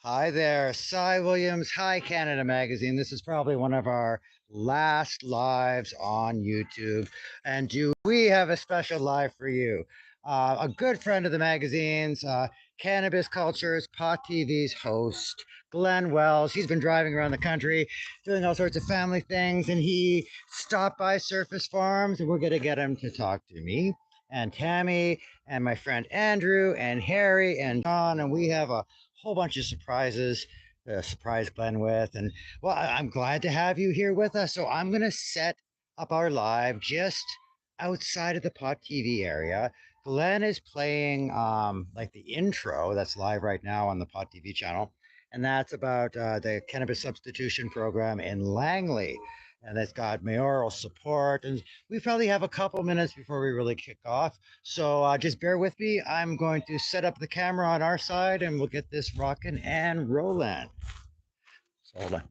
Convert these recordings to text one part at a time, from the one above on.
Hi there, Cy Williams. Hi, Canada Magazine. This is probably one of our last lives on YouTube. And do we have a special live for you? A good friend of the magazine's, Cannabis Cultures, Pot TV's host, Glenn Wells. He's been driving around the country doing all sorts of family things, and he stopped by Surface Farms, and we're going to get him to talk to me and Tammy and my friend Andrew and Harry and John, and we have a whole bunch of surprises to surprise Glenn with. And well, I'm glad to have you here with us. So I'm going to set up our live just outside of the Pot TV area. Glenn is playing like the intro that's live right now on the Pot TV channel. And that's about the cannabis substitution program in Langley. And it's got mayoral support. And we probably have a couple minutes before we really kick off. So just bear with me. I'm going to set up the camera on our side and we'll get this rocking and rolling. So hold on.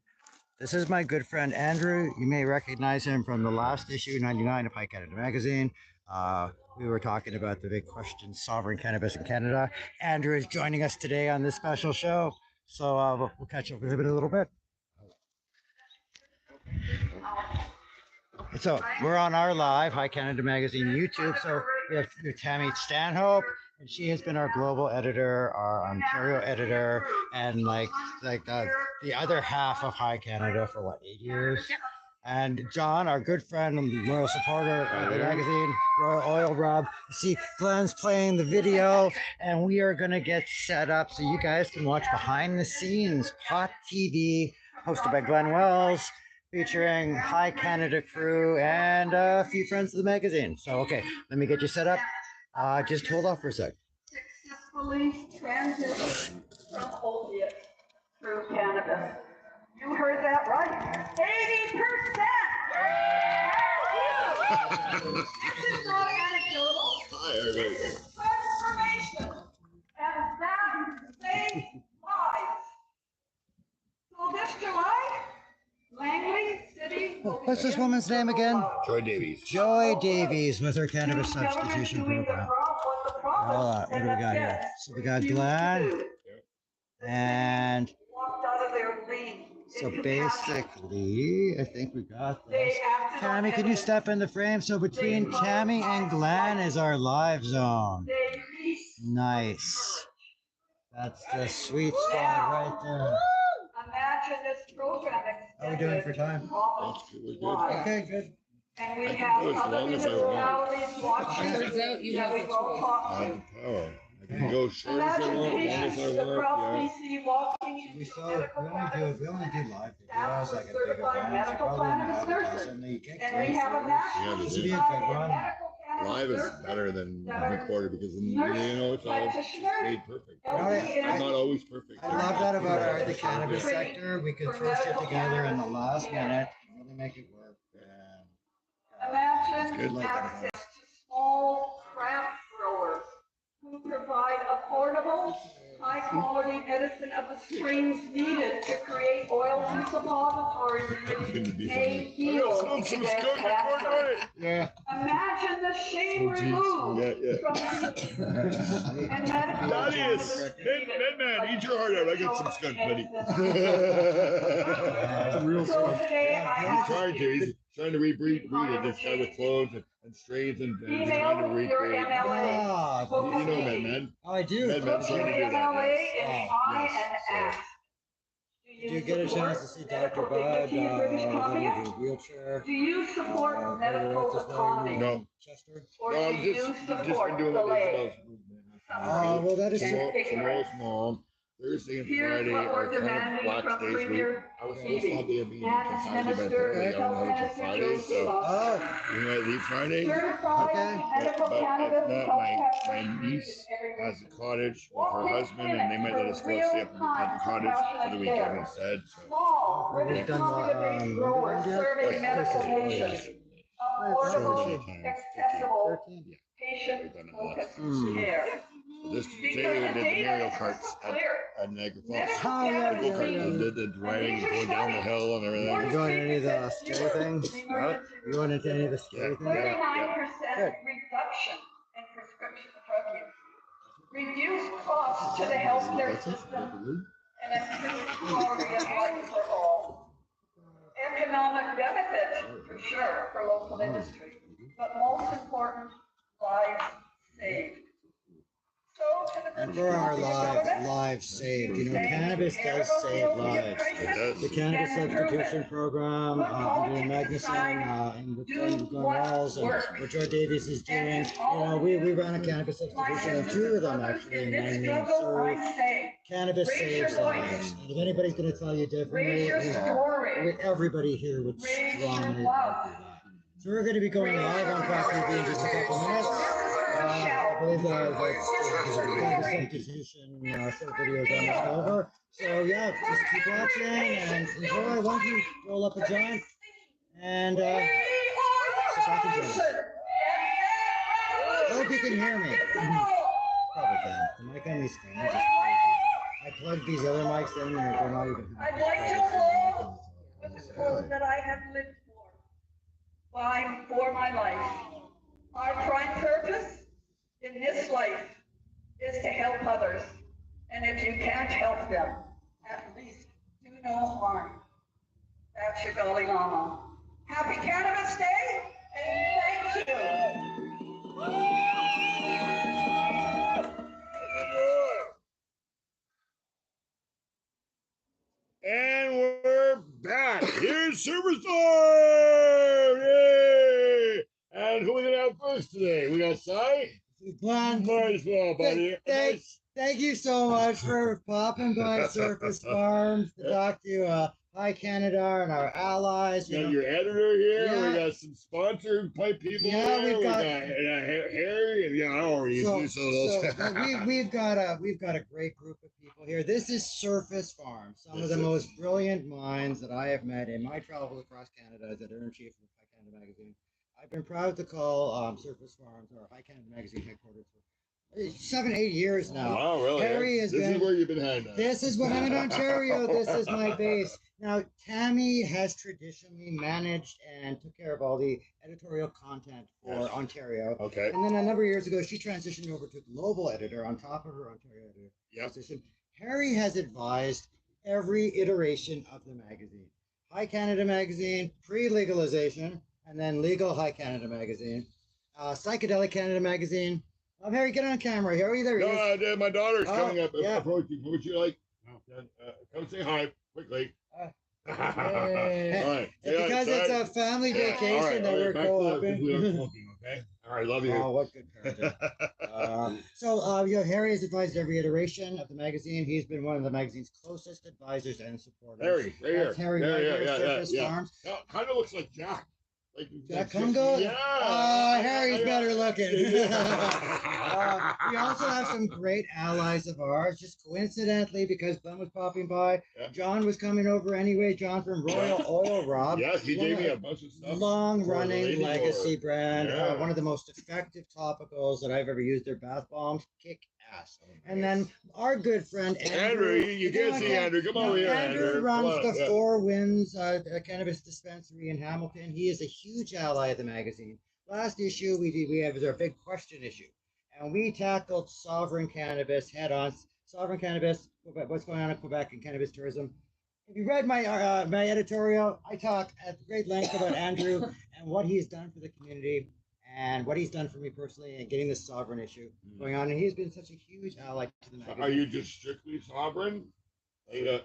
This is my good friend Andrew. You may recognize him from the last issue, 99 of High Canada Magazine. We were talking about the big question, sovereign cannabis in Canada. Andrew is joining us today on this special show. So we'll catch up with him in a little bit. So we're on our live High Canada Magazine YouTube. So we have Tammy Stanhope, and she has been our global editor, our Ontario editor, and the other half of High Canada for what, 8 years? And John, our good friend and loyal supporter of the magazine, Royal Oil Rub. See, Glenn's playing the video, and we are going to get set up so you guys can watch behind the scenes Pot TV, hosted by Glenn Wells, featuring High Canada crew and a few friends of the magazine. So, okay, let me get you set up. Just hold off for a sec. Successfully transition from opiates through cannabis. You heard that right. 80%! This is not anecdotal. This is transformation. And that saves lives. So this July, Langley City. What's this woman's name again? Joy Davies. Joy Davies with her cannabis substitution program. Hold on, what do we got here? So we got Glenn and so basically, I think we got this. Tammy, can you step in the frame? So between Tammy and Glenn is our live zone. Nice. That's the sweet spot right there. Imagine this program. How are we doing for time? Okay, good. And we have other municipalities watching. Turns out you have we the will talk I to. have the power. I can go short as I Imagine want, long patients as I across want. BC walking We into saw medical we cannabis only do live staff videos like with at big certified events. medical Probably cannabis not nurses. and you get And we have a national Yeah, this would be a society good of run. medical cannabis Live is nurses better than that are recorded because then nurse you know it's all practitioners, made perfect. LPNs, It's not always perfect. I love that about the cannabis sector. We can throw shit together in the last minute and really make it work. Imagine Good. access to small craft growers who provide affordable, high-quality medicine of the strains needed to create oils and suppositories may heal against acid. Yeah. Imagine the shame removed from and medical Thaddeus, cannabis man, eat your heart out. I got some skunk, buddy. So today I He's have trying to. He's trying to rebreed this guy with clones and strains and he's trying to email your recreate. Ah, You know that, man. I do. Med- Look Med's your trying to do that. MLA Yes. in the Oh, eye yes. and ask. Do you get a chance to see Dr. Bud in his wheelchair? Do you support medical autonomy? No. Chester? Or No, do I've you just been support doing the what lay? Isabel's Well, that is tomorrow's mom. Thursday and Here's Friday what are we're kind of demanding black from days. Premier I was supposed to have the meeting Finance Friday, but Minister, apparently I Health don't know Minister until Friday, Joe so Oh, we might leave Friday. Certified Okay. medical But cannabis if not, health my tech niece has a cottage with her husband, and they might let us go stay up at the cottage for the weekend instead. So. Small, we've British done Columbia-based growers serving medical patients. Affordable, accessible, 13. patient-focused Mm. care. This Because today we the did the data burial is carts clear. at Niagara Falls. Medical Oh, yeah, cannabis yeah, Go-kart, yeah. and did the driving, going down the hill and everything. You going to any of the scary things? Huh? You going into any of the scary things? 39% reduction in prescription drug use. Reduced costs to the healthcare system and improved quality of life for all. Economic benefit, for sure, for local industry, but most important, lives saved. So to the And British for our Columbia government, lives saved, you know, thank you. cannabis does save lives. It does. The cannabis And prove substitution it. program, Andrea Magnuson, and with Glenn Wells, and what Joe Davies is doing. You know, we ran a cannabis substitution, and two of them actually in this 9 struggle, So I say, cannabis raise saves your lives. voice. And if anybody's going to tell you raise differently, your story, everybody here would raise strongly your agree love. that. So we're going to be going live on Fox TV in just a couple minutes. I believe the substitution short video is almost over. So yeah, just keep watching and enjoy. Why don't you roll up a joint and sit back and join us. I hope you can hear me. Probably can. The mic on these stands is crazy. I plugged these other mics in and they're not even. I'd like to close with the quote that I have lived for my life. Our prime purpose in this life is to help others. And if you can't help them, at least do no harm. That's your Dalai Lama. Happy Cannabis Day, and thank you. And we're back. Here's Superstar! Yay! And who we gonna have first today? We got Cy. Glenn, Might as well, buddy. thank you so much for popping by Surface Farms to talk to High Canada and our allies. We You got know, your editor here. Yeah. We got some sponsored pipe people Yeah, here. we've got- Harry. And yeah, I already used some of those. we've got a great group of people here. This is Surface Farms, some of the most brilliant minds that I have met in my travels across Canada as editor-in-chief of High Canada Magazine. I've been proud to call Surface Farms our High Canada Magazine headquarters for 7-8 years now. Wow, really? Harry has this been- is where you've been hanging out. This is when I'm in Ontario. This is my base. Now, Tammy has traditionally managed and took care of all the editorial content for Yes. Ontario. Okay. And then a number of years ago, she transitioned over to global editor on top of her Ontario editor Yep. position. Harry has advised every iteration of the magazine. High Canada Magazine, pre-legalization, and then legal High Canada Magazine, Psychedelic Canada Magazine. Harry, get on camera. Harry, there he is. No, my daughter's Oh, coming up. yeah. Approach you. Would you like? Come say hi quickly. All right. And because it's a family vacation All right, that we're back to work, 'cause co-oping. we are smoking, okay? All right, love you. Oh, what good parenting. So, you know, Harry has advised every iteration of the magazine. He's been one of the magazine's closest advisors and supporters. Harry, right here. That's Harry Yeah, right yeah, here, yeah, Surface yeah. Farms. Kind of looks like Jack. Jack Kungo? Yeah. Harry's better looking. Yeah. We also have some great allies of ours, just coincidentally, because Glenn was popping by. Yeah. John was coming over anyway. John from Royal Oil Rob. Yes, he one gave of me the a bunch of stuff. long-running Lady legacy Lord. brand. Yeah. One of the most effective topicals that I've ever used. Their bath bombs kick ass. And then our good friend Andrew, you Come can't on, see Andrew. Come over here, Andrew Andrew. runs Come on, the yeah. Four Winds Cannabis Dispensary in Hamilton. He is a huge ally of the magazine. Last issue we have is our big question issue, and we tackled sovereign cannabis head on. Sovereign cannabis, what's going on in Quebec and cannabis tourism. If you read my my editorial, I talk at great length about Andrew and what he's done for the community and what he's done for me personally and getting this sovereign issue going on. And he's been such a huge ally to the magazine. Are you just strictly sovereign? Yeah.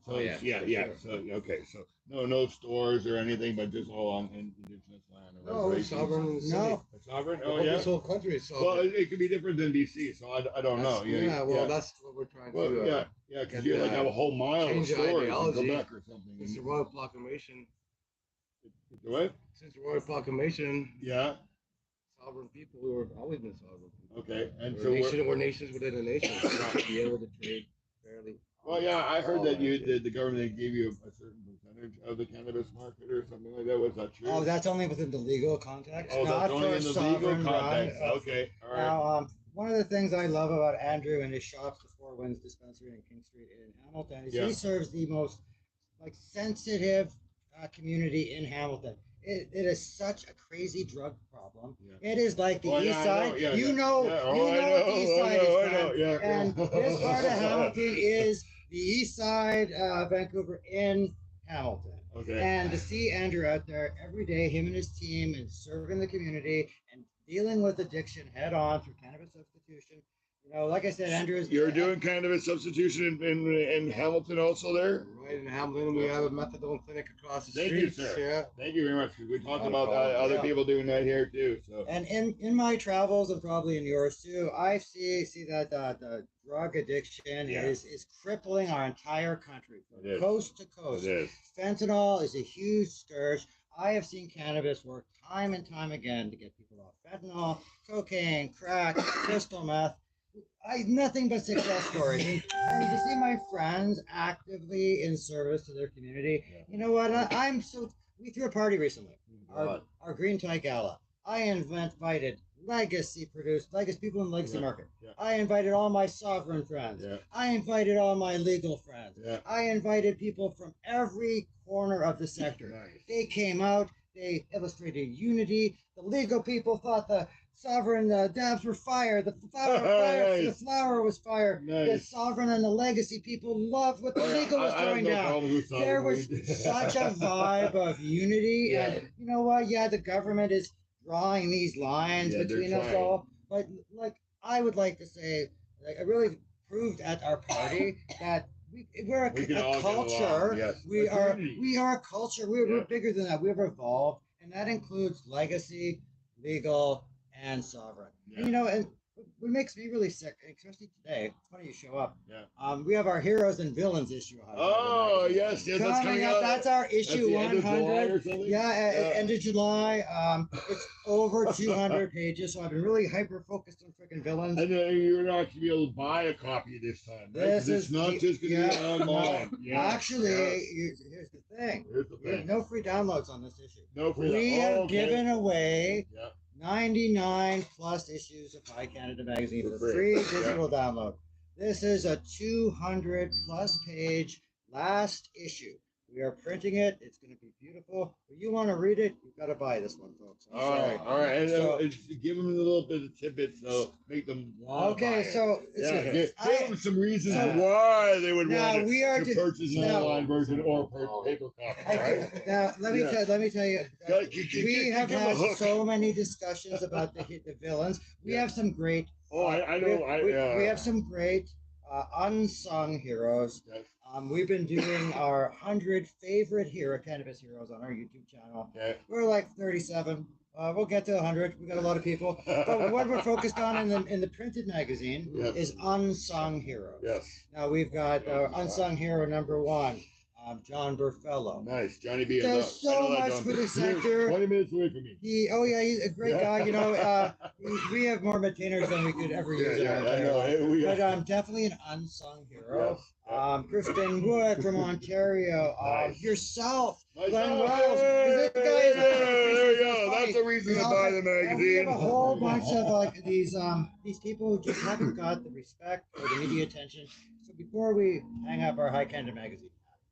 So Oh, yeah, yeah. for So okay. So no stores or anything, but just all on indigenous land. Or No, we're reservations. sovereign in the city. No. Sovereign. The Oh whole- yeah. This whole country is sovereign. Well, it could be different than BC, so I don't know. Yeah, well, that's what we're trying Well, to. yeah, because and, you like have a whole mile of change the stores in ideology. Quebec or something. Since the Royal Proclamation, What? since the Royal Proclamation, Yeah. sovereign people, we were always been sovereign people. Okay. And We're, so we're nations within a nation. We have to be able to trade fairly. well, yeah, I heard All that that. the government gave you a certain percentage of the cannabis market or something like that. Was that true? Oh, that's only within the legal context, Oh, not that's only for in the legal sovereign run. context. Okay. All right. Now, one of the things I love about Andrew and his shops, the Four Winds Dispensary in King Street in Hamilton, is Yeah. he serves the most sensitive community in Hamilton. It is such a crazy drug problem. Yeah. It is like the Oh, East yeah, I Side. know, yeah, you yeah. know, Yeah, you know what the East Side is, man. yeah. And this part of Hamilton is the east side of Vancouver in Hamilton. Okay. And to see Andrew out there every day, him and his team, and serving the community and dealing with addiction head on through cannabis substitution. You know, like I said, Andrew's. You're doing kind of a substitution in Hamilton also there? Right in Hamilton, we have a methadone clinic across the Thank street. you, sir. Yeah. Thank you very much. We talked Not a about problem. other Yeah. people doing that here too. So And in my travels, and probably in yours too, I see that the drug addiction Yeah. is crippling our entire country from It is. coast to coast. it is. Fentanyl is a huge scourge. I have seen cannabis work time and time again to get people off fentanyl, cocaine, crack, crystal meth. Nothing but success stories. And to see my friends actively in service to their community, Yeah. you know what? I'm so. We threw a party recently, God. our Green Tie Gala. I invited legacy people in Legacy Yeah. Market. Yeah. I invited all my sovereign friends. Yeah. I invited all my legal friends. Yeah. I invited people from every corner of the sector. Nice. They came out. They illustrated unity. The legal people thought the sovereign dabs were fire. The flower, Nice. the flower was fire. The Nice. sovereign and the legacy people loved what the legal was I have throwing no down. problem with There was sovereign. such a vibe of unity, Yeah. and you know what? Yeah, the government is drawing these lines Yeah, they're between us trying. all, but like I would like to say, like I really proved at our party that we're We can all a get along, culture. yes. We A are community. we are a culture. We're Yeah. bigger than that. We've evolved, and that includes legacy, legal, and sovereign. Yeah. And, you know, and what makes me really sick, especially today. It's funny you show up. Yeah. We have our heroes and villains issue. Oh magazine. yes, yes, that's coming up. out. That's our That's issue the end of July 100. or something? Yeah, end of July. It's over 200 pages, so I've been really hyper focused on freaking villains. And you're not going to be able to buy a copy this time, right? 'Cause This it's is not the- just going to yeah, be online. no, Yeah, Actually, yeah. here's the thing. Here's the We have thing. no free downloads on this issue. No free. We have okay. given away Yeah. 99 plus issues of High Canada Magazine For for free. free digital download. This is a 200 plus page last issue. We are printing it. It's going to be beautiful. If you want to read it, you've got to buy this one, folks. I'm All sorry. right, all right, and So- give them a little bit of tidbits, so make them want to buy Okay, it. so Yeah, so give I- them some reasons so- why they would Now, want we are to to- purchase an now- online version or paper copy. Right? now let me Yeah. tell you. We have Give 'em a had hook. so many discussions about the villains. We Yeah. have some great. Oh, I know. We have some great unsung heroes. Yes. We've been doing our 100 favorite cannabis heroes on our YouTube channel. Okay. We're like 37. We'll get to 100. We got a lot of people. But what we're focused on in the printed magazine Yes. is unsung heroes. Yes. Now we've got unsung hero number one, John Burfello. Nice, Johnny B. Does I so know that much John. for the He's sector. 20 minutes away from me. He's a great guy. You know, we have more maintainers than we could ever use. in our I entire know. life. Hey, we But got, definitely an unsung hero. yes. Yeah. Kristen Wood from Ontario. Nice. Yourself, Nice. Glenn Oh, Wells. hey, This guy is there you so go. funny. That's the reason to You know, buy the and we magazine. have a whole bunch of like these people who just haven't got the respect or the media attention. So before we hang up our High Canada magazine,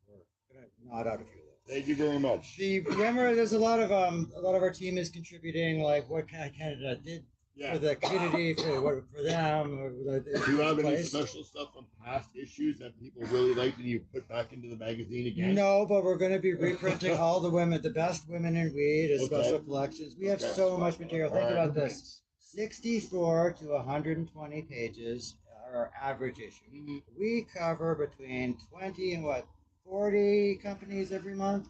we're gonna nod out a few of those. Thank you very much. Remember, there's a lot of our team is contributing, like what Canada did Yeah. for the community, for them. Or Do you have any place. special stuff from past issues that people really liked and you put back into the magazine again? No, but we're going to be reprinting all the best women in weed as Okay. special collections. We have Okay. so much material. Think All right. about this: 64 to 120 pages are our average issue. Mhm. We cover between 20 and 40 companies every month,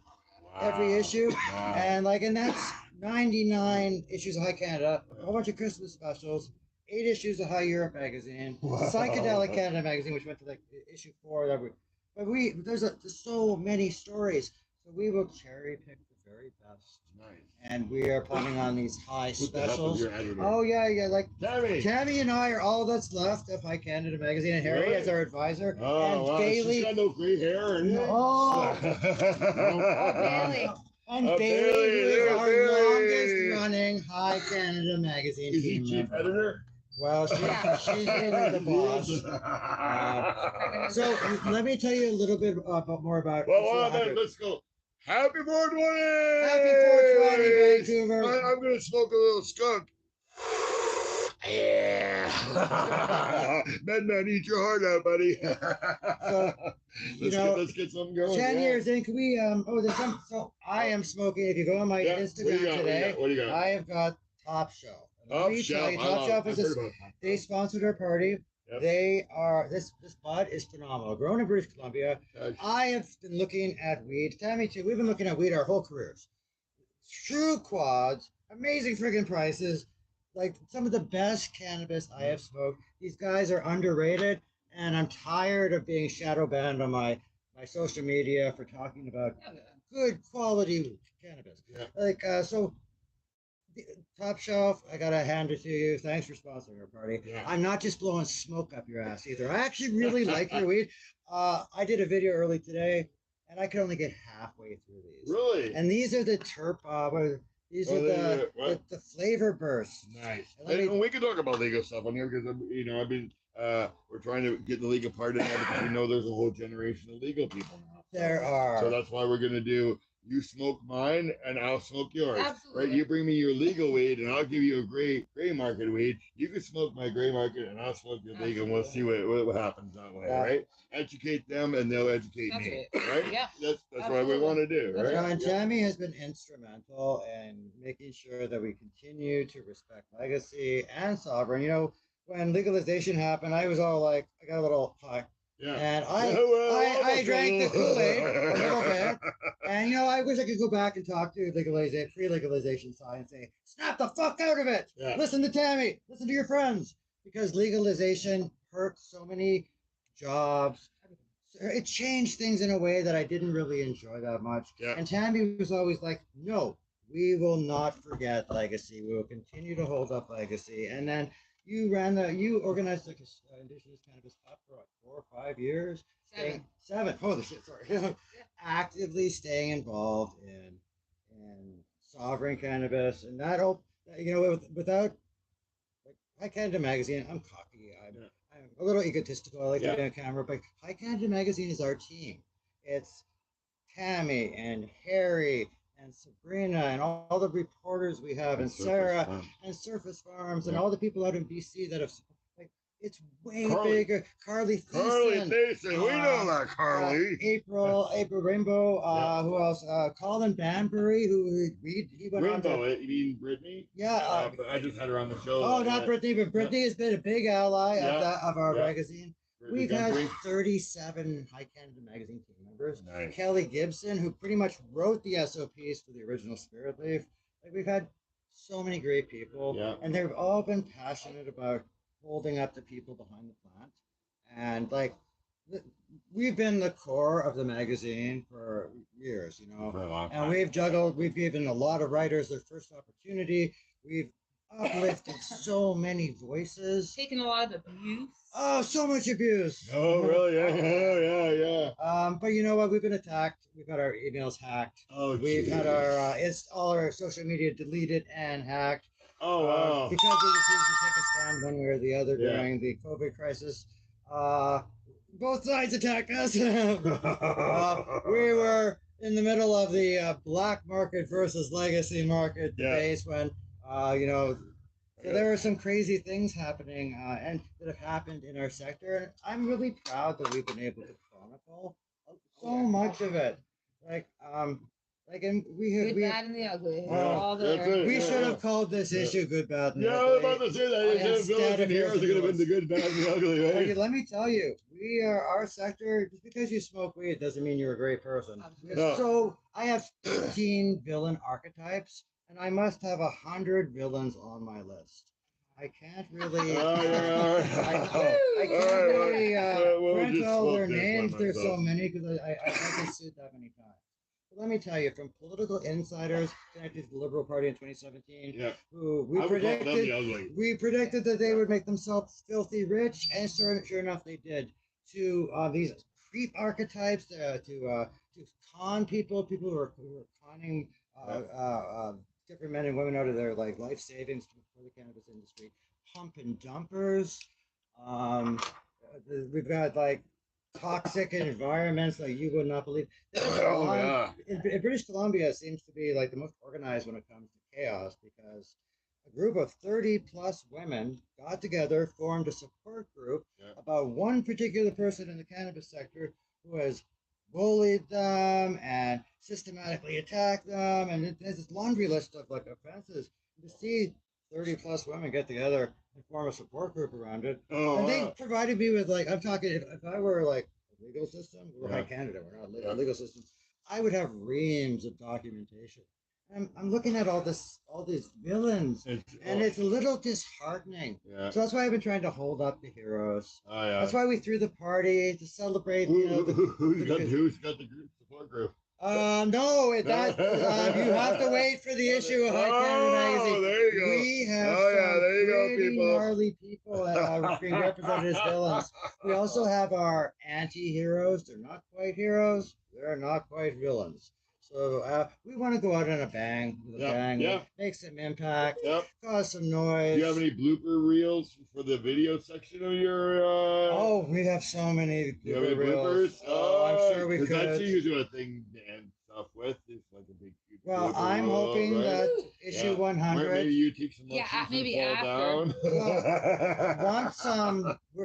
every Wow. issue. Wow. And that's 99 issues of High Canada, a whole bunch of Christmas specials, 8 issues of High Europe magazine, Wow. Psychedelic Canada magazine, which went to like issue 4. There's so many stories, so we will cherry pick the very best, Nice. and we are planning on these high With the help of specials. your editor. Oh yeah, like Tammy. Tammy and I are all that's left of High Canada magazine, and Harry Really? as our advisor, Oh, and wow. Bailey. She's got no gray hair. And Oh. Bailey. And Oh, Bailey, Bailey, who is there's our Bailey. longest running High Canada magazine Is he team chief member. editor? Well, Yeah. she's really the boss. So let me tell you a little bit more about. Well, issue 100. let's go. Happy 420! Happy 420, Vancouver. I'm going to smoke a little skunk. Yeah. Bedman, eat your heart out, buddy. So, Let's get something going. 10 yeah. years in, can we, there's some, so I am smoking. If you go on my Yeah, Instagram today, What do you got? I have got Top Shelf. And let Top me tell Shelf. you, I Top love Shelf it. is I've this, heard about Top they Shelf. sponsored our party. Yep. They are, this bud is phenomenal. Grown in British Columbia. I have been looking at weed. Tammy too. We've been looking at weed our whole careers. True quads, amazing friggin' prices, like some of the best cannabis I have smoked. These guys are underrated, and I'm tired of being shadow banned on my social media for talking about good quality cannabis. Yeah. Like so, Top Shelf, I gotta hand it to you. Thanks for sponsoring our party. Yeah. I'm not just blowing smoke up your ass either. I actually really like your weed. I did a video early today, and I could only get halfway through these. Really? And these are the terp. These are the flavor bursts. Nice. And And we can talk about legal stuff on here because I've been we're trying to get the legal part in there because we know there's a whole generation of legal people now. There are. So that's why we're gonna do. You smoke mine, and I'll smoke yours. Absolutely. Right? You bring me your legal weed, and I'll give you a gray market weed. You can smoke my gray market, and I'll smoke your legal, and we'll see what happens that way. Yeah. Right? Educate them, and they'll educate That's me. it. Right? Yeah. That's what we Absolutely. want to do. That's Right? And Tammy has been instrumental in making sure that we continue to respect legacy and sovereign. You know, when legalization happened, I was all like, I got a little high. Yeah. And I I drank the Kool-Aid a little bit. And you know, I wish I could go back and talk to the pre-legalization side and say, snap the fuck out of it. Yeah. Listen to Tammy. Listen to your friends. Because legalization hurt so many jobs. It changed things in a way that I didn't really enjoy that much. Yeah. And Tammy was always like, no, we will not forget legacy. We will continue to hold up legacy. And then you organized the Indigenous Cannabis Cup for like 4 or 5 years. 7. Holy shit, sorry. Actively staying involved in sovereign cannabis. And that, without, like, High Canada Magazine, I'm cocky. I'm a little egotistical. I like to be on camera, but High Canada Magazine is our team. It's Tammy and Harry and Sabrina and all the reporters we have, and Sarah and Surface Farms and all the people out in BC that have, like, it's way bigger. Carly Thiessen. We know that, Carly. April Rainbow. Who else? Colin Banbury, who he went on to. Rainbow, you mean Brittany? Yeah. But I just had her on the show. Oh, not Brittany, but Brittany has been a big ally of our Yeah. magazine. We've had 37 High Canada Magazine team members. Nice. Kelly Gibson, who pretty much wrote the SOPs for the original Spirit Leaf. Like, we've had so many great people, and they've all been passionate about holding up the people behind the plant. And like, we've been the core of the magazine for years, you know. For a long And time. we've given a lot of writers their first opportunity. We've uplifted so many voices. Taking a lot of abuse. Oh, so much abuse. Oh, really? Yeah. But you know what? We've been attacked. We've had our emails hacked. Oh, We've had our all our social media deleted and hacked. Oh, wow. Because we refused to take a stand one way or the other Yeah. during the COVID crisis. Both sides attacked us. We were in the middle of the black market versus legacy market debates when, so there were some crazy things happening and that have happened in our sector. And I'm really proud that we've been able to chronicle so much of it. And Good, bad, and the ugly. Oh, All that's there. it. we should have called this issue Good, Bad, and Yeah, I was about Ugly. to say that. Instead of villains and heroes, it could have been the good, bad, and the ugly, Okay, right? let me tell you, we are our sector. Just because you smoke weed doesn't mean you're a great person. No. So I have 15 villain archetypes, and I must have 100 villains on my list. I can't really. Oh, yeah. I can't really we'll print just all their smoke this names. one There's so myself. many because I've been sued that many times. But let me tell you, from political insiders connected to the Liberal Party in 2017, Yeah. who I would call them the ugly. we predicted that they would make themselves filthy rich, and sure enough, they did. To these creep archetypes, to con people who are conning different men and women out of their like life savings for the cannabis industry, pump and dumpers. We've got like toxic environments like you would not believe. Oh, yeah. In British Columbia, it seems to be like the most organized when it comes to chaos because a group of 30 plus women got together, formed a support group Yeah. about one particular person in the cannabis sector who has bullied them and systematically attacked them. And it has this laundry list of like offenses. To see 30 plus women get together and form a support group around it. Oh, And they wow. provided me with like, I'm talking, if I were like a legal system, we're Yeah. high Canada, we're not Yeah. a legal system, I would have reams of documentation. I'm looking at all these villains, and it's a little disheartening. yeah. So that's why I've been trying to hold up the heroes. Oh, yeah. That's why we threw the party to celebrate. You know, Who's got the group support group? no, you have to wait for the issue of High Canada Magazine. There you go. We have Oh, yeah, some there you go, pretty people. gnarly people being represented as villains. We also have our anti-heroes. They're not quite heroes. They're not quite villains. So we want to go out on a bang, with a Yep, bang, yep. make some impact, Yep. cause some Do noise. you have any blooper reels for the video section of your? Oh, we have so many Do you have any blooper reels. bloopers? Oh, I'm sure we 'cause that's could. usually a thing to end stuff with. It's like a big. huge Well, blooper I'm reel, hoping right? that issue Yeah. 100. Maybe you take some Yeah, mushrooms maybe and fall down. Once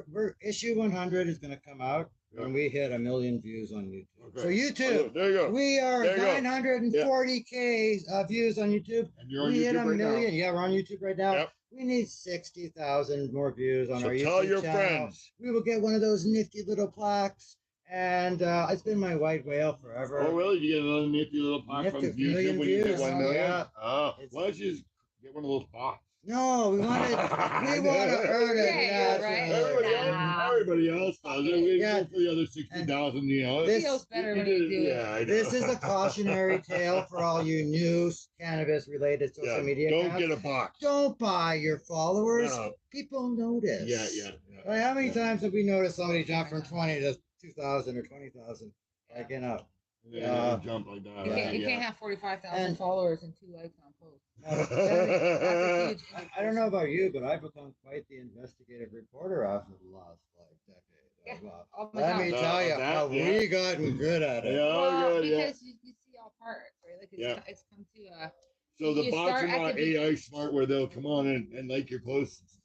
we're issue 100 is going to come out when we hit 1 million views on YouTube. Okay. So YouTube, There you go. we are There you go. 940K views on YouTube. And you're on We hit YouTube 1 right million. now. Yeah, we're on YouTube right now. Yep. We need 60,000 more views on So our YouTube tell your channel. friends. We will get one of those nifty little plaques. And it's been my white whale forever. Oh, really? You get another nifty little plaque from Nifty YouTube million when you hit views. 1 million? Yeah. Oh, why don't you just get one of those bots? No, we want to earn it. Yeah, naturally. right. Everybody else does it. We Yeah. go for the other 60,000, you know. This- feels better when did you it. do it. Yeah, I know. This is a cautionary tale for all you new cannabis-related social Yeah, media don't accounts. get a box. Don't buy your followers. No. People notice. Yeah. Like, how many times have we noticed somebody jump from 20 to 2,000 or 20,000? Like, you know. Yeah, jump like that. You right? can't, you Yeah. can't have 45,000 And- followers and 2 likes on posts. That's a huge I don't know about you, but I've become quite the investigative reporter after the last decade. Yeah. Oh my Let God. me tell you, That, how yeah. we gotten good at it. Yeah, Well, good, yeah. because you see all parts, right? Like it's come to So the you bots start are at not the AI smart where they'll come on and like your posts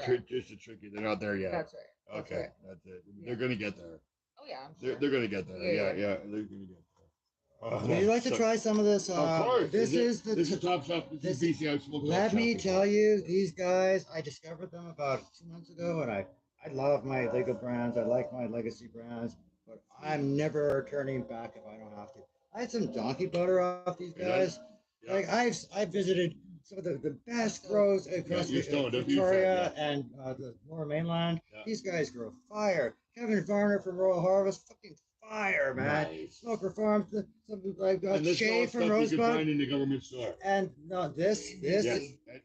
Correct. just to trick you. They're not there yet. That's right. That's Okay, right. that's it. Yeah. They're gonna get there. Oh yeah, I'm They're, sure. they're gonna get there. Yeah, Yeah, they're gonna get there. Would you like to try some of this? Of course. This is this is top stuff. This is BC Smoke. Let me tell you, these guys, I discovered them about 2 months ago, and I love my legal brands. I like my legacy brands, but I'm never turning back if I don't have to. I had some donkey butter off these guys. Yeah. Like I've visited some of the best grows across you stoned, that's what you Victoria said, and the Lower Mainland. Yeah. These guys grow fire. Kevin Varner from Royal Harvest, fucking fire, man. Nice. Smoker Farms, like And this is all Shay stuff from you can Rosebud. find in the government store. And no, this Yes,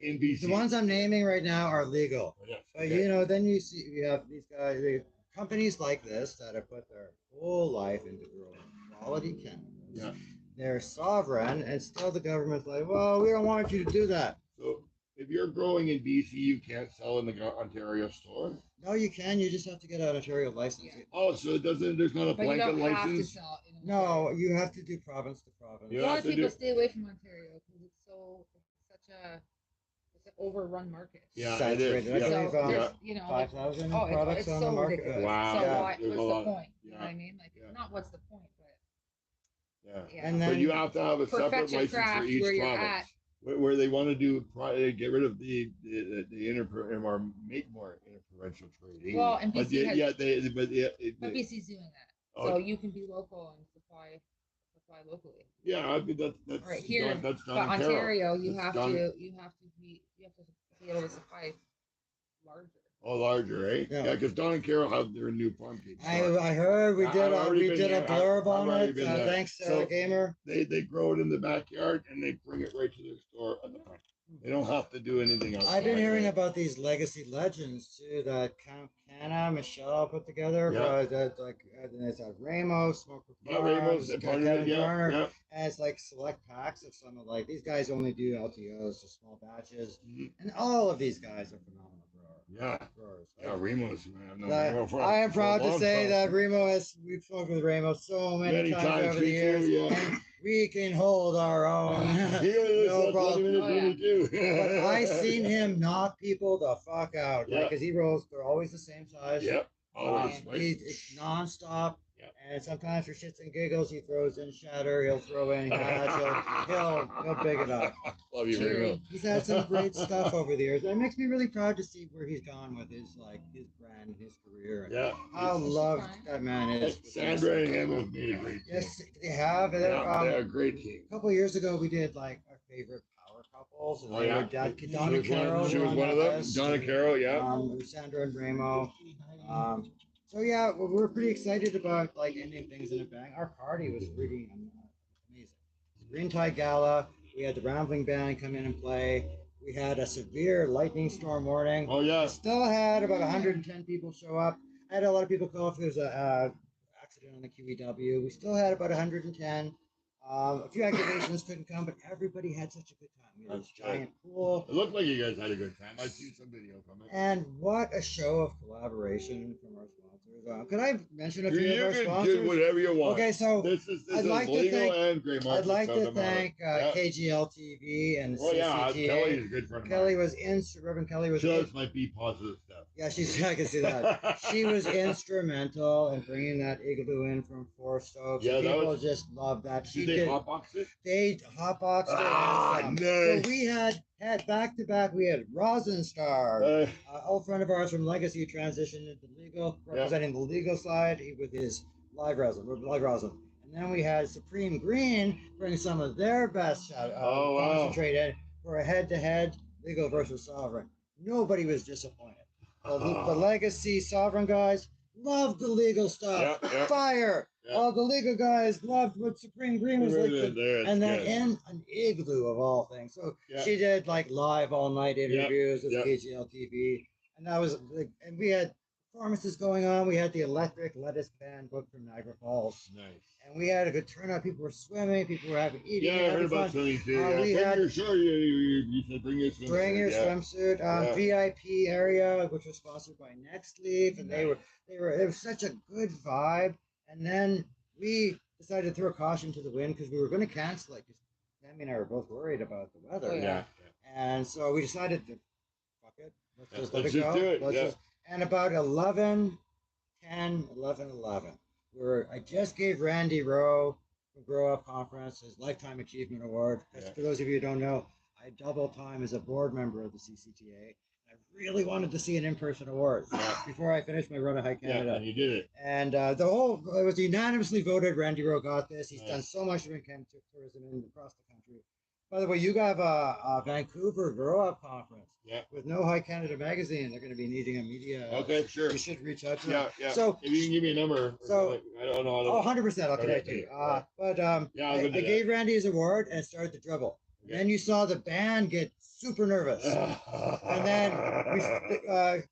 in BC. the ones I'm naming right now are legal. Yes, But okay. you know, then you see you have these guys, companies like this that have put their whole life into growing quality cannabis. Yeah. They're sovereign, and still the government's like, well, we don't want you to do that. So if you're growing in BC, you can't sell in the Ontario store. No, you can. You just have to get an Ontario license. Yeah. Oh, so it doesn't. There's not a But you blanket don't have to license. sell. No, you have to do province to province. You A lot have of to people do- stay away from Ontario because it's an overrun market. Yeah, it Saturated. is. I Yeah. believe, So there's, Yeah. you know, like, 5,000 oh, products it's on so the market. ridiculous. Wow. So Yeah, why, there's what's a the lot. point? You know Yeah. what I mean? Like, Yeah. not what's the point, but Yeah. yeah. And But then you have to have a separate Perfect your license for craft each where you're province. Where they want to do get rid of the or make more interprovincial trading. Well, and but BC has- but BC's doing that, Oh. so you can be local and supply locally. yeah, I mean that's Right here, done, that's done But in Carroll. Ontario, you That's have done- to be able to supply larger. Oh, larger, eh? Yeah. Yeah, because Don and Carroll have their new farm cage. I heard we I've did already been a there. blurb I've on already it. been there. Thanks, So- Gamer. They grow it in the backyard and they bring it right to their store at the front. They don't have to do anything else. I've been hearing about these legacy legends too that Count Canna Michelle put together. Yeah. There's Ramos, Smoker Yeah, Farms, Ramos, part of it, Kevin yeah, Garner, yeah. and it's like select packs of some of these guys only do LTOs, so small batches, Mhm. and all of these guys are phenomenal growers. Yeah. growers. Yeah, Remo's, man. I've known That- Remo for I am for a proud to long say time. that we've spoken with Remo so many times over the me years. too, yeah. And we can hold our own. He only lives No about 20 problem. minutes Oh, from yeah. me too. But I seen him knock people the fuck out. Yeah. Like, cause he rolls, they're always the same size. Yep. Always. Um, Right? it's nonstop. Yep. And sometimes for shits and giggles, he throws in shatter. He'll throw in hatch. He'll big it up. Love you, Remo. He's had some great stuff over the years. It makes me really proud to see where he's gone with his brand and his career. Yeah. How Is she loved crying? that man is. Sandra and him have made a great team. Yes, they have. Yeah, they're a A great team. couple years ago, we did like our favorite power couples, and Oh, they yeah. were Donna She Carroll. was won one of that them. list. Donna Carroll, yeah. Sandra and Ramo. So yeah, we're pretty excited about like ending things in a bang. Our party was pretty amazing. Green Tide Gala. We had the Rambling Band come in and play. We had a severe lightning storm warning. Oh, yeah. We still had about 110 people show up. I had a lot of people call if there was a accident on the QEW. We still had about 110. A few activations couldn't come, but everybody had such a good time. We had this That's good. giant pool. It looked like you guys had a good time. I see some video from it. And what a show of collaboration from our sponsors. Could I mention a You few of our can sponsors? do whatever you want. Okay, so This is I'd like to legal thank- and great market. I'd like to doesn't matter. thank Yeah. KGL TV and Oh yeah, CCTA. Kelly's a good friend of Kelly mine. was Reverend Kelly was She likes my be positive stuff. yeah, I can see that. She was instrumental in bringing that igloo in from Four Stokes. Yeah, And that people was- just loved that. She Did they did. hotbox it? They hotboxed it. Ah, and some. nice. So we had back to back. We had Rosin Star. Old friend of ours from Legacy transitioned into legal, representing the legal side with his live resin. And then we had Supreme Green bring some of their best Oh, wow. concentrate in for a head-to-head legal versus sovereign. Nobody was disappointed. The Legacy Sovereign guys loved the legal stuff. Yeah, yeah. Fire. Yeah. All the legal guys loved what Supreme Green was like. And then in an igloo of all things. So Yeah. she did like live all night interviews with yeah. KGL TV. And that was like, and we had performances going on. We had the Electric Lettuce Band booked from Niagara Falls. Nice. And we had a good turnout. People were swimming, people were having eating. Yeah, I heard having about fun. swimming too. Uh, Yeah. we had- You said bring your swimsuit. Bring your yeah. swimsuit. Yeah. VIP area, which was sponsored by Nextleaf, and it was such a good vibe. And then we decided to throw caution to the wind because we were going to cancel it. Because Sammy and I were both worried about the weather. Oh, Yeah. And so we decided to fuck it. Let's Yeah, just let let's it just go. do it, Let's yeah. and about 11, 11, I just gave Randy Rowe from Grow Up Conference his Lifetime Achievement Award. Yeah. For those of you who don't know, I double time as a board member of the CCTA. I really wanted to see an in-person award before I finished my run of High Yeah, Canada. and you did it. And it was unanimously voted. Randy Rowe got this. He's Nice. done so much for tourism across the country. By the way, you have a Vancouver Grow Up Conference Yeah. with No High Canada Magazine. They're going to be needing a media. Okay, sure. You should reach out to them. Yeah, yeah. So- if you can give me a number. so- I don't know. Oh, 100%. I'll Okay, connect you. yeah. But Yeah, I'll I go do that. gave Randy his award and it started to dribble. Okay. Then you saw the band get super nervous. And then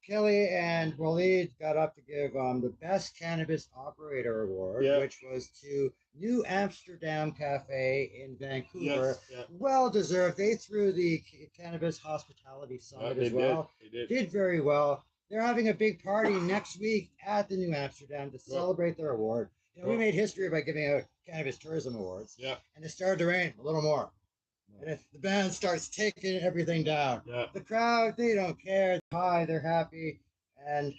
Kelly and Waleed got up to give the Best Cannabis Operator Award, Yeah. which was to New Amsterdam Cafe in Vancouver. Yes, yeah. Well deserved. They threw the Cannabis Hospitality Yeah, Summit they as well. did. Did very well. They're having a big party next week at the New Amsterdam to celebrate their award. You know, we Cool. made history by giving out Cannabis Tourism Awards, Yeah, and it started to rain a little more. And if the band starts taking everything down, yeah. the crowd, they don't care. Hi, they're happy. And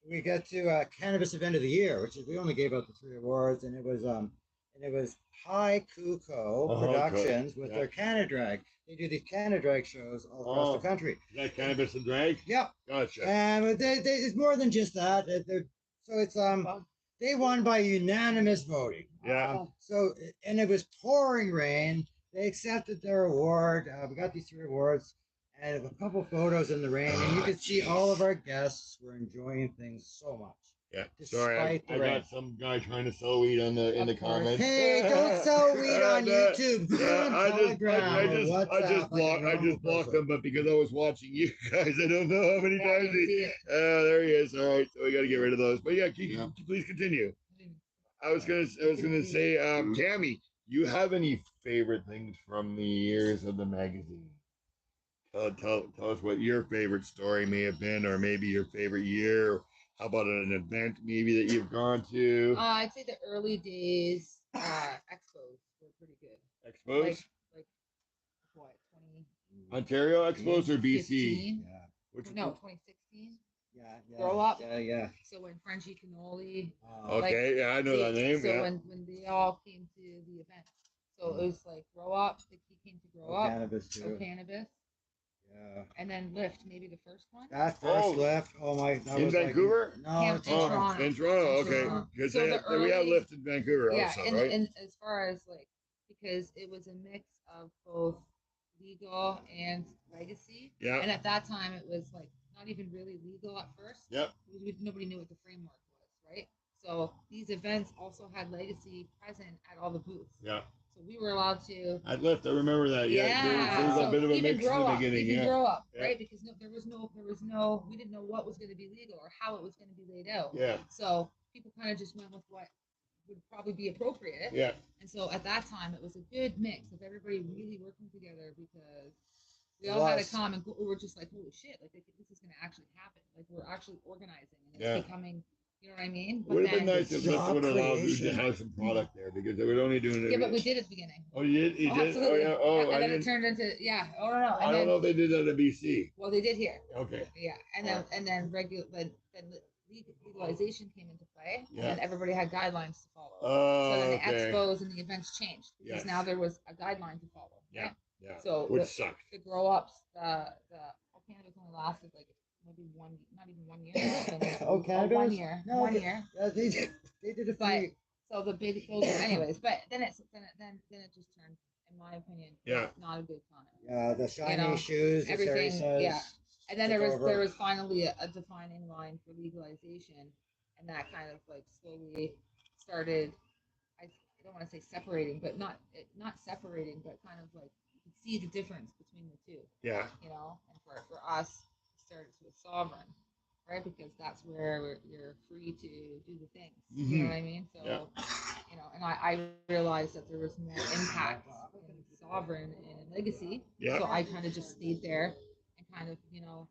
we get to Cannabis Event of the Year, which is we only gave out the 3 awards, and it was High Kuko Oh, Productions good. with Yeah. their Canadrag. They do these Canadrag shows all across Oh. the country. Is that cannabis and drag? Yep. Gotcha. And it's more than just that. So it's they won by unanimous voting. Yeah. And it was pouring rain. They accepted their award. We got these 3 awards and a couple photos in the rain, and you could see all of our guests were enjoying things so much. Yeah. Despite Sorry, I the rain. got some guy trying to sell weed in the Of course. comments. Hey, don't sell weed on Yeah, YouTube. Go Yeah, on I just Telegram or blocked. WhatsApp like a normal blocked person. him, but because I was watching you guys, I don't know how many Yeah, I times didn't he. see it. There he is. All right, so we got to get rid of those. But yeah, please continue. I was gonna say, Tammy, you have any favorite things from the years of the magazine? tell us what your favorite story may have been, or maybe your favorite year. How about an event maybe that you've gone to? I'd say the early days expos were pretty good. Expos? Like what, 2015? Ontario Expos or BC? Yeah. Which No, 2016. Yeah. Grow Up. Yeah. So when Frenchie Cannoli, Okay, yeah, I know that name. so Yeah. when they all came to the event, so it was like Grow Up. He came to Grow Up. Cannabis So too. Cannabis, Yeah. and then Lift, maybe the first one. That first Oh. lift. Oh my. That In was Vancouver? Like, no, Camp- it's in not. Toronto. In Toronto, In okay. Toronto. Because So the we have early- Lift in Vancouver Yeah, also, and, right? and as far as like, because it was a mix of both legal and legacy. Yeah. And at that time, it was like not even really legal at first. Yep. Nobody knew what the framework was, right? So these events also had legacy present at all the booths. Yeah. So we were allowed to. At Lift, I remember that. Yeah. There was So a bit of a even mix in grow the up, beginning. even Yeah. grow up, Yeah. right? Because there was no, we didn't know what was going to be legal or how it was going to be laid out. Yeah. So people kind of just went with what would probably be appropriate. Yeah. And so at that time, it was a good mix of everybody really working together because we all had a common goal. We were just like, holy shit, like this is going to actually happen. Like we're actually organizing and it's becoming, you know what I mean? Would have been nice if Lift job would allow you to creation. have some product there because they were only doing it. Yeah, but we did at the beginning. Oh, you did? You Oh, did? absolutely. Oh, yeah. Oh, And I then it didn't. turned into, oh, no, no. I And don't then, know if they did that in BC. well, they did here. Okay. Yeah. And then legalization came into play. Yeah. And then everybody had guidelines to follow. Oh, So then the okay. expos and the events changed because Yes. now there was a guideline to follow. Yeah. Right? Yeah. So Which sucked. the grow ups, the cannabis only lasted like maybe not even 1 year. Oh, cannabis? 1 year. No, 1 okay. year. Yeah, they did a But few. so the big those anyways, but then it just turned, in my opinion, Yeah. not a good time. Yeah, the shiny know, shoes, the everything, says. yeah. And then took there over. was finally a defining line for legalization, and that kind of like slowly started. I don't want to say separating, but not separating, but kind of like you could see the difference between the two. Yeah. You know, and for us, it started with Sovereign, right? Because that's where you're free to do the things. You know what I mean? So, Yeah. you know, and I realized that there was more impact in Sovereign and in Legacy. Yeah. So I kind of just stayed there and kind of, you know,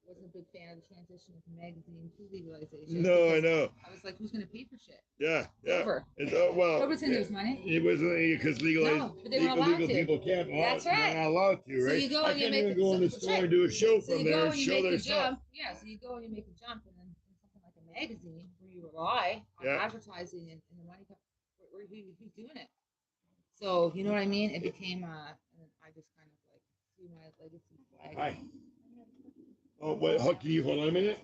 wasn't a big fan of the transition from magazine to legalization. No, I because know. I was like, who's going to pay for shit? Yeah. Yeah. Over. It's, well, Nobody said there's money. It wasn't because No, but they weren't allowed legal to. people can't. That's right. They're not allowed to, So right? you go I and you can't make even it- go in the so- store and do a show So from you there go and and you show make their a stuff. jump. Yeah, so you go and you make a jump, and then in something like a magazine where you rely on Yeah. advertising and the money, where who's doing it. So you know what I mean? It became and I just kind of like threw my legacy flag. Hi. Oh, wait, can you hold on a minute?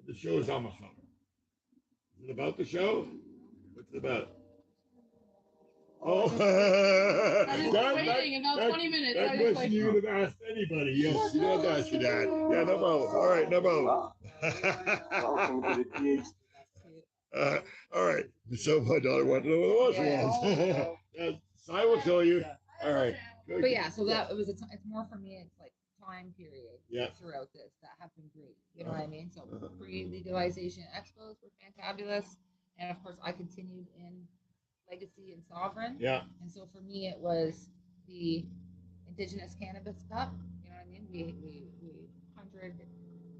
The show is almost over. Is it about the show? What's it about? Oh, I was that- waiting about that- 20 minutes. That I was question like, you would have asked anybody. Yes, you don't ask your dad. Yeah, no problem. All right, no problem. Welcome to the THC. All right. So my daughter wanted to know what the Yeah. was. Yeah, I will tell you. All right. Good. But yeah, so that it was it's more for me. It's like time period Yeah. throughout this that have been great. You know what I mean? So pre-legalization expos were fantabulous, and of course I continued in Legacy and Sovereign. Yeah. And so for me, it was the Indigenous Cannabis Cup. You know what I mean? We 100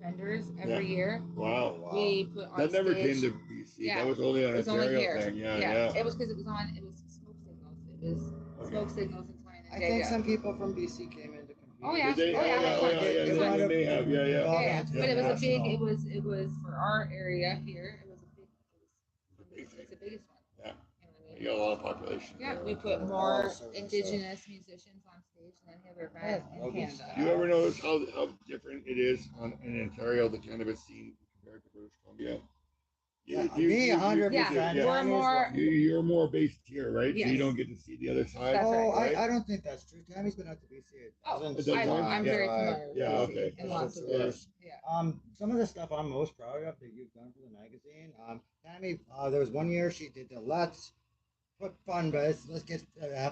vendors every year. Wow. We put on That never stage, came to BC. Yeah. That was only on It was only Ontario here. thing. Yeah. It was because it was smoke signals. It was smoke signals and China. I think some people from BC came in to compete. Oh, yeah. Did they? Oh, yeah, yeah, of course. yeah, They yeah, wanted- they may have. Yeah. Yeah, but it was a big. National. It was for our area here. It was a big. It's the biggest one. Yeah. You know what I mean? You got a lot of population. Yeah, there. we put more Indigenous musicians on stage than any other event in Canada. Do you ever notice how different it is in Ontario, the cannabis scene compared to British Columbia? Yeah, me, 100%. Yeah, we're more. You're more based here, right? So Yes. you don't get to see the other side. That's Oh, right. I don't think that's true. Tammy's been out to BC. Oh, It's a time. I'm very familiar with Yeah, BC okay. in lots of Yeah. ways. Yeah. Some of the stuff I'm most proud of that you've done for the magazine. Tammy, there was one year she did the Let's Put Fun, but let's get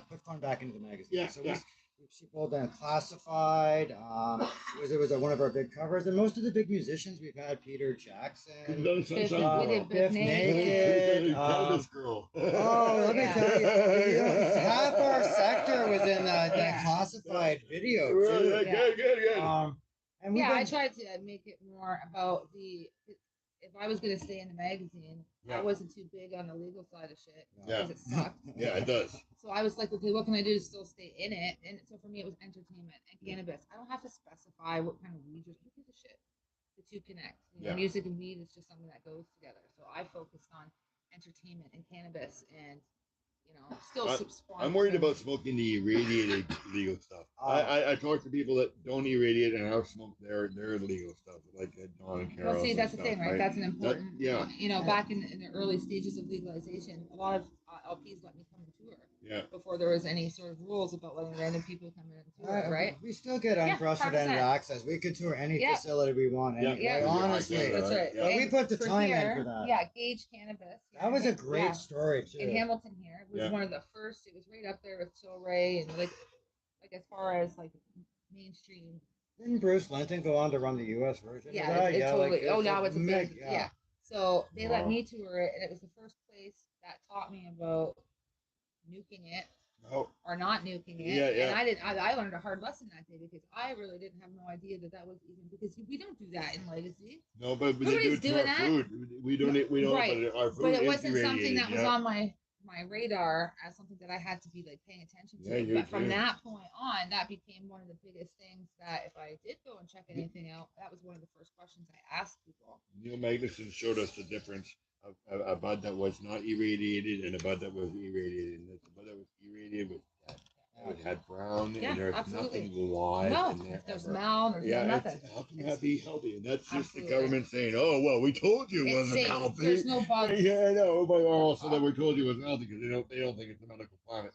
put fun back into the magazine. Yeah, So yeah. she pulled in Classified. It was one of our big covers, and most of the big musicians we've had Peter You've Jackson. done some Biff- stuff. we did Biff Biff Naked. Cannabis girl. Oh, let me Yeah. tell you, half our sector was in the Yeah. classified video Right, too. yeah, good, good, good. And we've Yeah, I been, tried to make it more about if I was gonna stay in the magazine, Yeah. I wasn't too big on the legal side of shit Yeah. because it sucked. Yeah, it does. So I was like, okay, what can I do to still stay in it? And so for me, it was entertainment and cannabis. I don't have to specify what kind of weed you're. Who gives a shit? The two connect. Yeah. Music and weed is just something that goes together. So I focused on entertainment and cannabis, and still I'm worried about smoking the irradiated legal stuff. I talk to people that don't irradiate and have smoked their legal stuff, like Don and Carol. Well, see, that's the stuff, thing, right? That's an important. yeah. Back in the early stages of legalization, a lot of LPs let me come and tour Yeah. before there was any sort of rules about letting random people come in and tour, right? We still get Yeah, unprecedented 100%. access. We can tour any Yeah. facility we want. Yeah. Anyway, Yeah. honestly. That's right. Yeah. But we And put the for time in here, for that. Yeah, Gage Cannabis. here That was a in- great yeah, story too. in Hamilton here was Yeah. one of the first. It was right up there with Tilray and like as far as like mainstream. Didn't Bruce Linton go on to run the U.S. version Yeah, of that? it totally. like, Oh, now it's a big. big. Yeah. So they let Wow. me tour it, and it was the first place that taught me about nuking it Oh, or not nuking it. Yeah, yeah. And I didn't. I learned a hard lesson that day because I really didn't have no idea that was even because we don't do that in Legacy. no, but they do Nobody's it to doing our that. food. We don't. Right. But our food But it is wasn't something irradiated, that was yeah. on my radar as something that I had to be like paying attention to. Yeah, you But from do. that point on, that became one of the biggest things that if I did go and check anything out, that was one of the first questions I asked people. Neil Magnuson showed us the difference of a bud that was not irradiated and a bud that was irradiated. And the bud that was irradiated was it had brown Yeah, and there's absolutely. nothing live No, in there. there's ever. smell, there's Yeah, no nothing. how can that be healthy? And that's just Absolutely. the government saying, "Oh well, we told you it It's wasn't safe. healthy." There's no bugs. Yeah, I know, but also that we told you it wasn't healthy because they don't think it's a medical plant,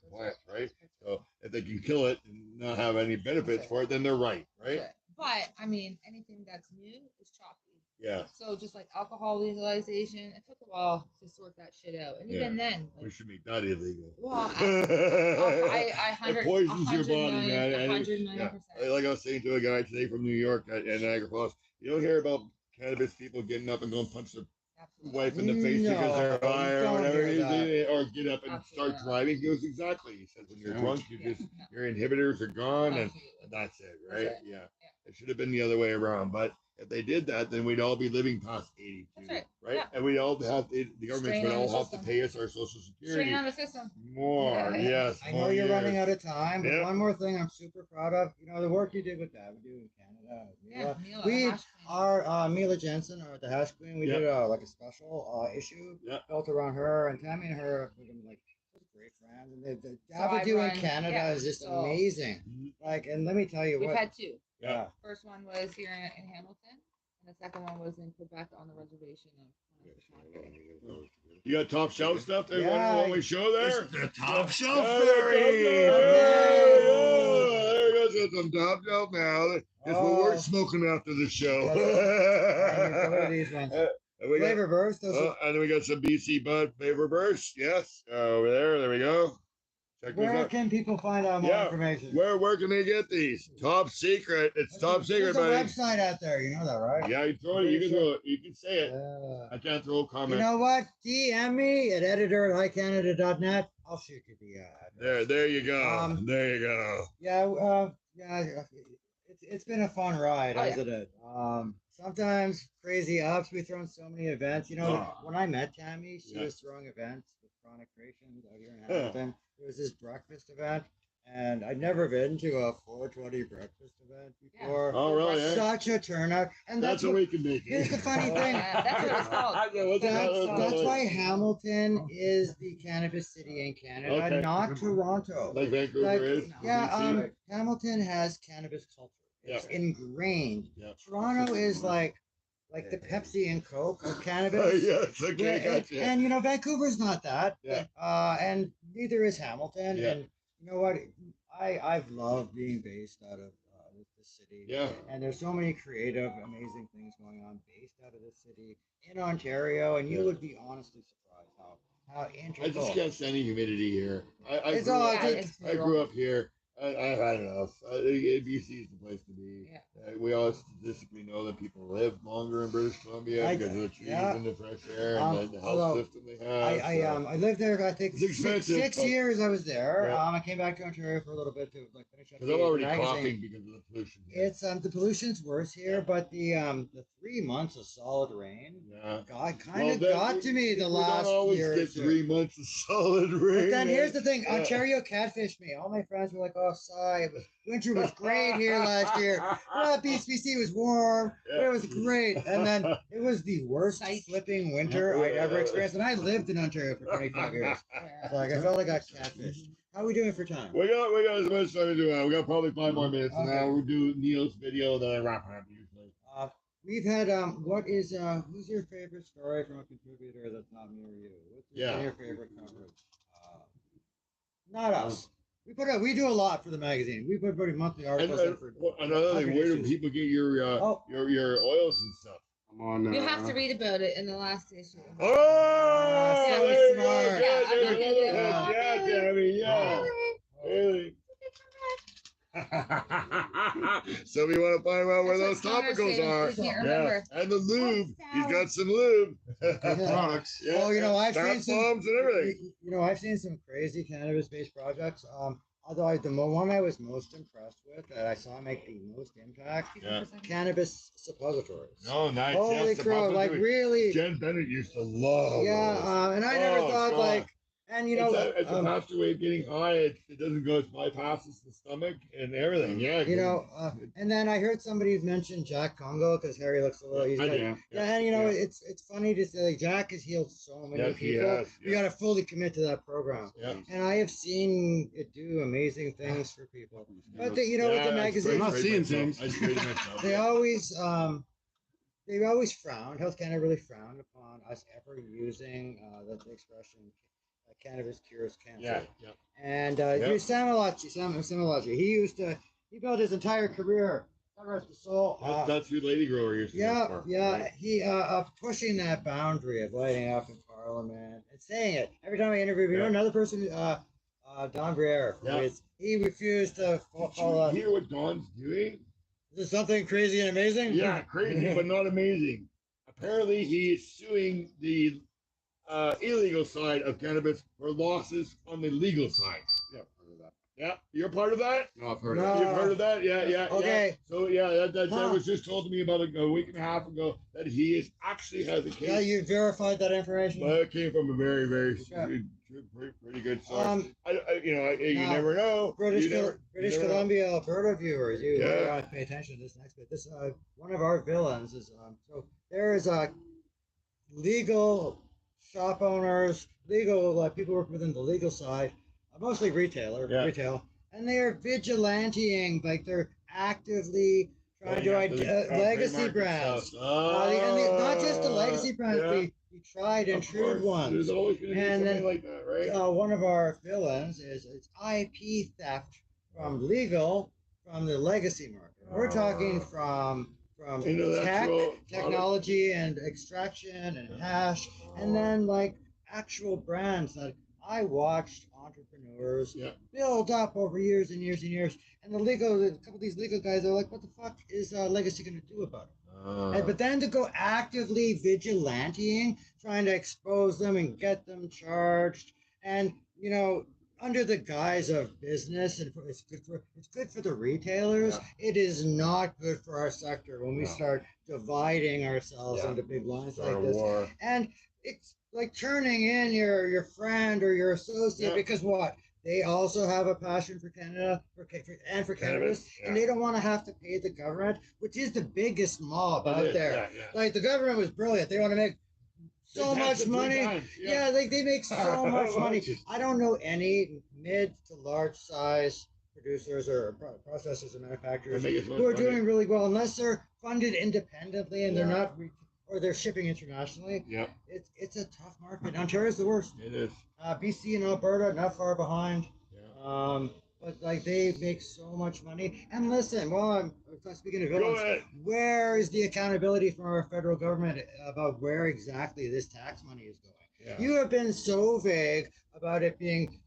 right? So if they can kill it and not have any benefits for it, then they're right, right? Right. But I mean, anything that's new is choppy. Yeah, So just like alcohol legalization, it took a while to sort that shit out, and even then, we like, should make that illegal. well, I It poisons your body, man. And 100 like I was saying to a guy today from New York at Niagara Falls, you don't hear about cannabis people getting up and going punch their wife in the face because they're No, high or don't whatever, hear that. or get up and Absolutely start not. driving. He goes, exactly. He says, when you're drunk, your inhibitors are gone, and that's it, right? That's it. Yeah. It should have been the other way around, but if they did that, then we'd all be living past 82, That's right. Yeah. And we'd all have the government Strain would on all the have to system. pay us our social security. Strain on the system. More, yes. I know more you're running years. out of time, but Yeah. one more thing I'm super proud of. The work you did with that, we do in Canada. Yeah, Mila, We hash queen. our Mila Jensen, the Hash Queen, we Yeah. did like a special issue Yeah. built around her, and Tammy and her have become like great friends. And the So job we I do in run- Canada yeah, is just so- amazing. Like, and let me tell you We've what. had two. Yeah. First one was here in Hamilton, and the second one was in Quebec on the reservation of. You got top shelf stuff there? Yeah, Why don't we show there? The top shelf Yeah, theory. there you go. There's some top shelf now. That's what we're Oh. smoking after the show. What are these ones? And we got, Flavor burst. Those are- and then we got some BC Bud Flavor Burst. Yes, over there. There we go. Check this where out. can people find out more Yeah, information? Where can they get these? Top secret. It's top secret, There's a buddy. website out there. You know that, right? Yeah, you throw it. You can throw it. You can say it. Yeah. I can't throw a You comment. know what? DM me at editor@highcanada.net. I'll shoot you the address. There you go. There you go. Yeah. It's been a fun ride, Oh, yeah. hasn't it? Sometimes crazy ups. We thrown so many events. When I met Tammy, she Yeah. was throwing events with Chronic Creations out here in Hamilton. There was this breakfast event, and I'd never been to a 420 breakfast event before. Oh, really? eh? Such a turnout, and That's that's what we can make. here's the funny thing. That's what it's called. Yeah, what's it That's called? why Hamilton is the cannabis city in Canada, Okay. not Toronto. Like Vancouver Like, is. yeah, BC. Hamilton has cannabis culture. It's ingrained. Yeah. Toronto is like the Pepsi and Coke of Oh, cannabis. yes, okay, Yeah, gotcha. and Vancouver's not that. Yeah. And neither is Hamilton. Yeah. And you know what? I've loved being based out of the city. Yeah. And there's so many creative, amazing things going on based out of the city in Ontario, and you Yeah. would be honestly surprised how I integral. just can't stand the humidity here. I It's grew all- up, it's I grew up here. I've had enough. BC is the place to be. Yeah. We all statistically know that people live longer in British Columbia I- because of the trees yeah. and the fresh air Um, and the although health system they have. I lived there. I think It's expensive, six but- years. I was there. Yeah. I came back to Ontario for a little bit to like finish up Because I'm already magazine. coughing because of the pollution. Here. It's the pollution's worse here, Yeah. but the 3 months of solid rain, Yeah. God kind Well, of then got to me the we last don't always year. or get two. 3 months of solid rain. But then here's the man. thing: Yeah. Ontario catfished me. All my friends were like, "Oh, sigh, winter was great here last year. Well, BC was warm, but it was great." And then it was the worst Sight. flipping winter I'd ever experienced, and I lived in Ontario for 25 years. Where- So like, I felt like I got catfished. How are we doing for time? We got as much time to do. We got probably 5 more minutes, and Okay. now we'll do Neil's video, then I wrap up usually. We've had what is who's your favorite story from a contributor that's not near you? What's Yeah. your favorite coverage? Not us. We do a lot for the magazine. We put pretty monthly And, articles in for. another thing, where do issues. people get your Oh. your oils and stuff? I'm on. You have to read about it in the last issue. Oh, so there you go. smart. Yeah, Yeah, there's I'm another not one. gonna- Yeah, Tammy. Yeah. Really. So we want to find out where those That's what Connor topicals said, are. he can't Yeah, remember. and the lube. He's got some lube. Good products. Yeah, Oh, you know, I've bath seen some- bombs and everything. You know, I've seen some crazy cannabis-based projects. Although the one I was most impressed with that I saw make the most impact, Yeah. cannabis suppositories. Oh, nice. Holy Yes, the crow! Like suppository. really, Jen Bennett used to love. yeah. those. And I never Oh, thought God. like, and you know, it's a faster way of getting high. It doesn't go, it bypasses the stomach and everything. Yeah. you know, and then I heard somebody mention Jack Congo because Harry looks a little. He's I got, do. yeah, and you know, Yeah. it's funny to say like Jack has healed so many Yes, he people. has, You yeah. got to fully commit to that program. Yeah. And I have seen it do amazing things for people. But you know, with Yeah, the I magazine, I'm not sprayed seeing myself. things. I sprayed myself. they've always frowned. Health Canada really frowned upon us ever using the expression cannabis cures cancer. Yeah. Yeah. And Yep. here's Samology. He built his entire career. God rest his soul. That's who Lady Grower used to Yeah, work for. yeah. right? He pushing that boundary of lighting up in Parliament and saying it every time I interview. You know, Yeah. another person, Don Briere. Yeah. He refused to Did follow. you hear what Don's doing? Is this something crazy and amazing? Yeah, crazy, but not amazing. Apparently, he is suing the illegal side of cannabis for losses on the legal side. Yeah, part of that. Yeah, you're part of that? No, I've heard No. of it. You've heard of that? Yeah, yeah. Okay. Yeah. So yeah, that Huh. was just told to me about a week and a half ago that he is actually has a case. Yeah, you verified that information. Well, it came from a very, very Yeah. pretty good source. You now, never know. British You never know. Columbia, Alberta viewers, you Yeah. gotta pay attention to this next bit. This one of our villains is so there is legal shop owners, legal people work within the legal side, mostly Yeah. retail, and they are vigilanting, like they're actively trying to legacy trademark brands. themselves. And not just the legacy brands, yeah. the tried and Of true course, ones. There's always going to be And something then, like that, right? One of our villains is it's IP theft from the legacy market. We're talking from Intellectual technology and extraction and hash, and then like actual brands that I watched entrepreneurs Yeah. build up over years and years and years. And a couple of these legal guys are like, what the fuck is legacy going to do about it? But then to go actively vigilanting, trying to expose them and get them charged, and you know, under the guise of business, and it's good for the retailers. Yeah. It is not good for our sector when we No. start dividing ourselves Yeah. into big lines Start like a this. war. And it's like turning in your friend or your associate Yeah. because what? They also have a passion for Canada for cannabis, yeah. and they don't want to have to pay the government, which is the biggest mob out It is, there. yeah, yeah. Like the government was brilliant. They want to make so They've had much some good money. times, Yeah, they make so much money. Like it. I don't know any mid to large size producers or processors or They manufacturers make as much who are money. doing really well unless they're funded independently and they're Yeah. not or they're shipping internationally. Yeah, It's a tough market. Ontario's the worst. it is. BC and Alberta not far behind. Yeah. But like they make so much money. And listen, while I'm speaking of Go villains, ahead. where is the accountability from our federal government about where exactly this tax money is going? Yeah. You have been so vague about it being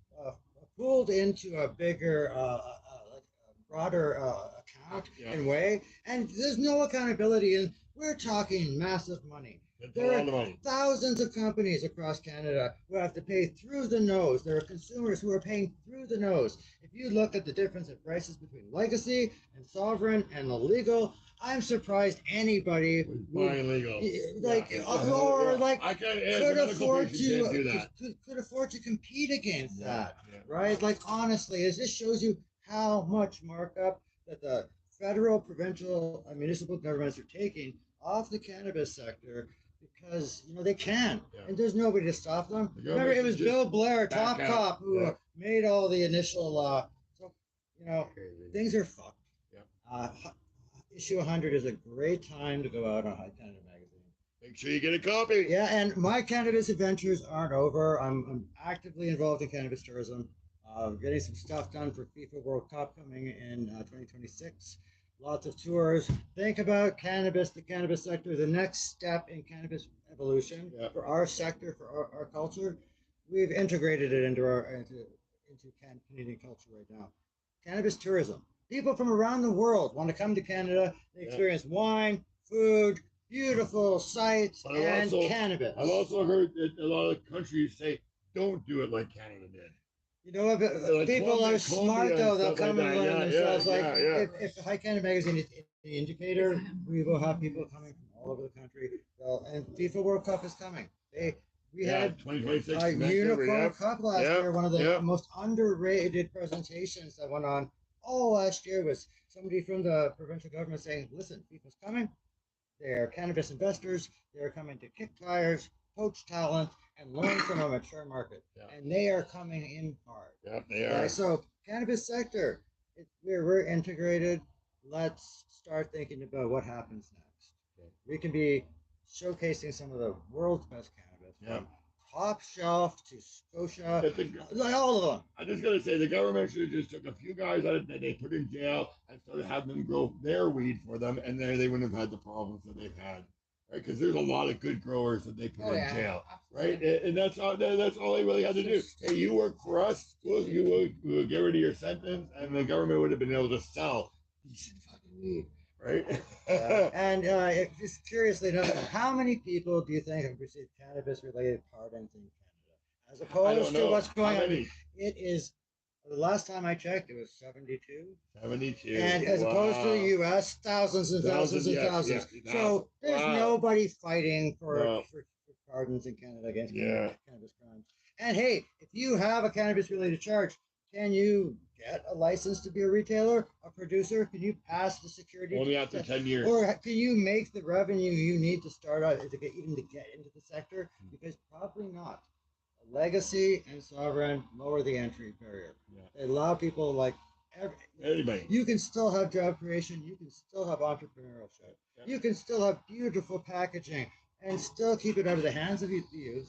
pulled into a bigger broader account Yeah. and way, and there's no accountability. And we're talking massive money. That's There all are the money. thousands of companies across Canada who have to pay through the nose. There are consumers who are paying through the nose. If you look at the difference in prices between legacy and sovereign and illegal, I'm surprised anybody With would, buying legal. like, Yeah. or Yeah. like I can't, as a could medical afford patient, can't do to that. could afford to compete against that, Yeah. right? Like honestly, it just shows you how much markup that the federal, provincial, and municipal governments are taking off the cannabis sector because they can, Yeah. and there's nobody to stop them. The Remember, it government was should Bill just Blair, back top out. cop, who Yeah. made all the initial. So things are fucked. Yeah. Issue 100 is a great time to go out on High Canada Magazine. Make sure you get a copy. Yeah, and my cannabis adventures aren't over. I'm actively involved in cannabis tourism. Getting some stuff done for FIFA World Cup coming in 2026. Lots of tours. Think about cannabis, the cannabis sector, the next step in cannabis evolution Yeah. for our sector, for our culture. We've integrated it into Canadian culture right now. Cannabis tourism. People from around the world want to come to Canada. They Yeah. experience wine, food, beautiful sights, But I've and also- cannabis. I've also heard that a lot of countries say, don't do it like Canada did. You know what? Like People Colombia- are smart Colombia though. and They'll stuff like come and that. learn Yeah, themselves. yeah, Like yeah. if High Canada Magazine is the indicator, we will have people coming from all over the country. And FIFA World Cup is coming. We had 2026 a next year, Unicorn yeah. Cup last Yep, year. One of the yep. most underrated presentations that went on all last year was somebody from the provincial government saying, "Listen, FIFA's coming. They're cannabis investors. They're coming to kick tires, poach talent, and learn from a mature market. Yeah. And they are coming in hard." Yeah, they Yeah, are. so cannabis sector, we're integrated. Let's start thinking about what happens next. Okay. We can be showcasing some of the world's best cannabis, Yeah. from top shelf to Scotia, But the- like all of them. I'm just gonna say the government should have just took a few guys out of that they put in jail and started having them grow their weed for them, and then they wouldn't have had the problems that they've had, right? Because there's a lot of good growers that they put Oh, in yeah, jail, absolutely. right? And that's all they really had to do. Hey, you work for us, we'll get rid of your sentence, and the government would have been able to sell decent fucking weed, right? And just curiously enough, how many people do you think have received cannabis-related pardons in Canada, as I don't opposed to know. what's going How on? many? It is. The last time I checked, it was 72. 72. And as opposed to the Wow. U.S., thousands and thousands and Yes, thousands. yes, So there's wow. nobody fighting for No. pardons in Canada against Yeah. cannabis crimes. And hey, if you have a cannabis-related charge, can you get a license to be a retailer, a producer? Can you pass the security? Only after 10 years. Or can you make the revenue you need to start out to get into the sector? Because probably not. Legacy and sovereign lower the entry barrier. Yeah. They allow people like Anybody. you can still have job creation, you can still have entrepreneurship, Yeah. you can still have beautiful packaging and still keep it out of the hands of the youth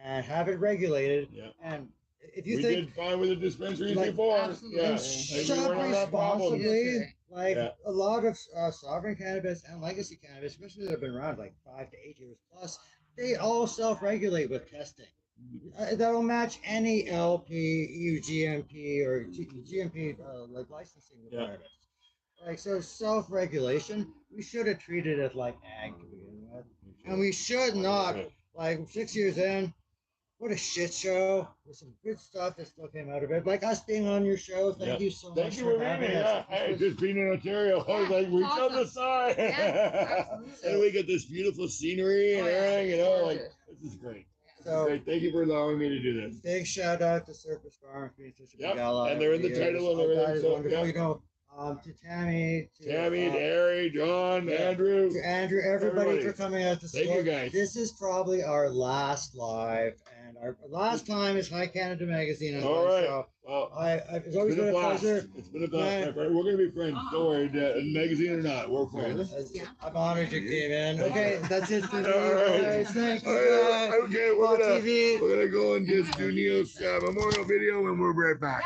and have it regulated. Yeah. And if you We think did fine with the dispensaries Like, before. absolutely. Yeah. and Like, we shop weren't having that problem. responsibly, That's like Yeah. a lot of sovereign cannabis and legacy cannabis, especially that have been around like 5 to 8 years plus, they all self-regulate with testing. That'll match any LP, EU GMP, or GMP like licensing Yeah. requirements. Like so, self-regulation. We should have treated it like ag to begin with, and we should not. Like 6 years in, what a shit show. There's some good stuff that still came out of it. Like us being on your show. Thank you so Thank much you for for having being here. us. Yeah. This Hey, was- just being in Ontario, I was Yeah, like, we it's come awesome. this side. Yeah, absolutely. And we get this beautiful scenery and Oh, yeah. everything, you know, like, Gorgeous. this is great. So Great. Thank you for allowing me to do this. big shout out to Surface Farm for being such a Yep, big ally. and they're in over the years. title and Oh, everything, That is so, wonderful. yeah. You know, to Tammy, to, Tammy, Harry, John, yeah. Andrew. to Andrew, everybody Everybody. for coming out to Thank support. you, guys. This is probably our last live, and our last time is High Canada Magazine on All one right. show. Well, It's always been a blast. pleasure. It's been a blast, Man. my friend. We're gonna be friends. Don't worry, magazine or not, we're friends. Yeah. I'm honored you came in. Okay, that's it for me. All right. Guys. Thank you. All right, guys. okay, Paul we're TV. gonna go and just do Neil's memorial video, and we're right back.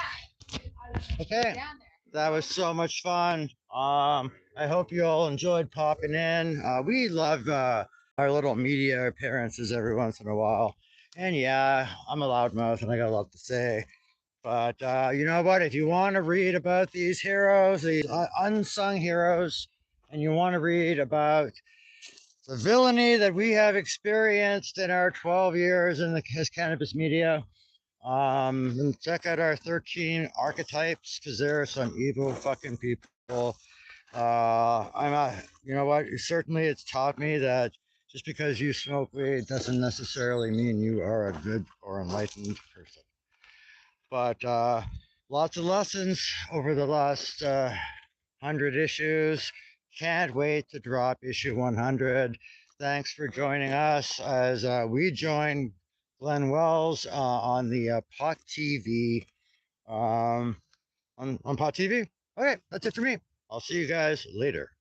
Okay. Down there. That was so much fun. I hope you all enjoyed popping in. We love our little media appearances every once in a while. And yeah, I'm a loudmouth and I got a lot to say. But you know what? If you want to read about these heroes, these unsung heroes, and you want to read about the villainy that we have experienced in our 12 years in the cannabis media, and check out our 13 archetypes because there are some evil fucking people. You know what? Certainly, it's taught me that just because you smoke weed doesn't necessarily mean you are a good or enlightened person. But lots of lessons over the last 100 issues. Can't wait to drop issue 100. Thanks for joining us as we join Glenn Wells on the Pot TV. On Pot TV. Okay, that's it for me. I'll see you guys later.